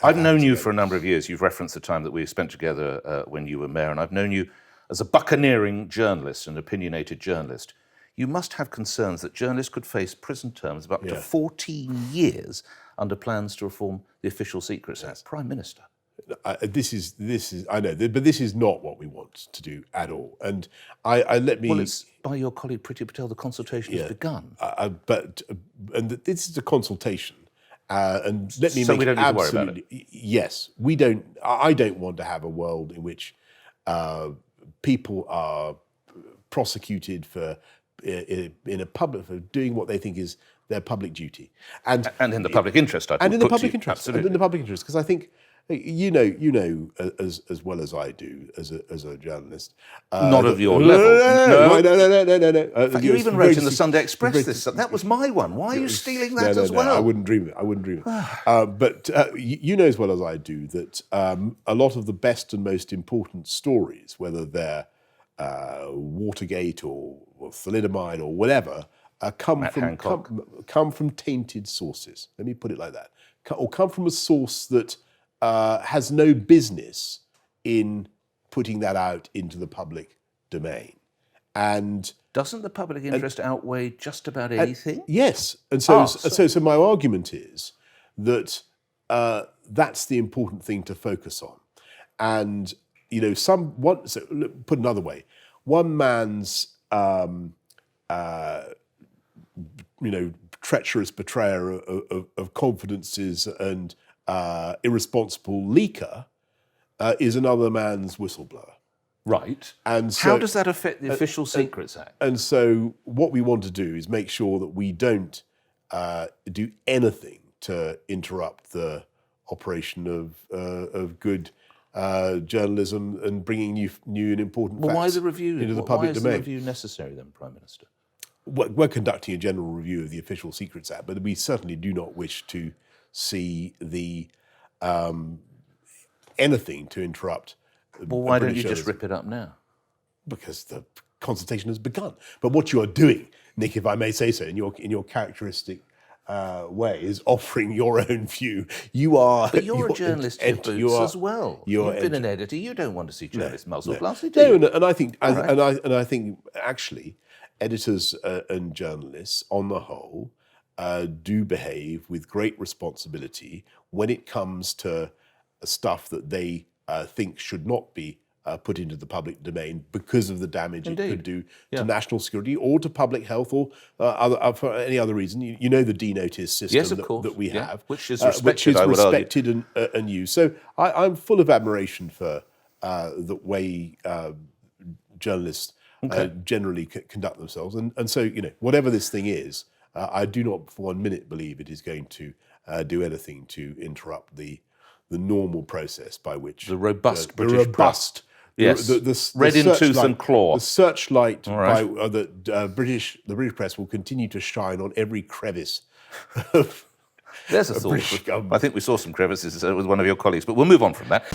I've known you for a number of years. You've referenced the time that we spent together when you were mayor, and I've known you as a buccaneering journalist, an opinionated journalist. You must have concerns that journalists could face prison terms of up to 14 years under plans to reform the Official Secrets Act. Prime Minister. This is. I know, but this is not what we want to do at all. And let me. Well, it's by your colleague Priti Patel. The consultation has begun. This is a consultation. And let me so make we don't need absolutely to worry about it. Yes, we don't. I don't want to have a world in which people are prosecuted for in a public for doing what they think is their public duty, and in the public interest. And in the public interest, and in the public interest, because I think. You know as well as I do as a journalist. Not of your level. No. You even wrote in the Sunday Express this. That was my one. Why are you stealing that as well? I wouldn't dream it. But you know as well as I do that a lot of the best and most important stories, whether they're Watergate or thalidomide or whatever, come from tainted sources. Let me put it like that. Or come from a source that has no business in putting that out into the public domain. And doesn't the public interest outweigh just about anything? Yes. And so my argument is that that's the important thing to focus on. And put another way, one man's treacherous betrayer of confidences and irresponsible leaker is another man's whistleblower. Right. And so, how does that affect the Official Secrets Act? And so what we want to do is make sure that we don't do anything to interrupt the operation of good journalism and bringing new and important facts why the review? Into the public domain. Why is the review necessary then, Prime Minister? We're conducting a general review of the Official Secrets Act, but we certainly do not wish to see anything to interrupt. Well, why don't you just rip it up now? Because the consultation has begun. But what you are doing, Nick, if I may say so, in your characteristic way, is offering your own view. But you're a journalist in boots as well. You've been an editor. You don't want to see journalists muzzle blasted, do you? No, and I think, and I think actually, editors and journalists, on the whole, do behave with great responsibility when it comes to stuff that they think should not be put into the public domain because of the damage it could do to national security or to public health or for any other reason. You know the D-Notice system that we have, which is respected, and used. So I'm full of admiration for the way journalists generally conduct themselves. And so, whatever this thing is, I do not for 1 minute believe it is going to do anything to interrupt the normal process by which the robust British press. Yes, the red in tooth and claw. The searchlight by the British press will continue to shine on every crevice of There's a thought. I think we saw some crevices with one of your colleagues, but we'll move on from that.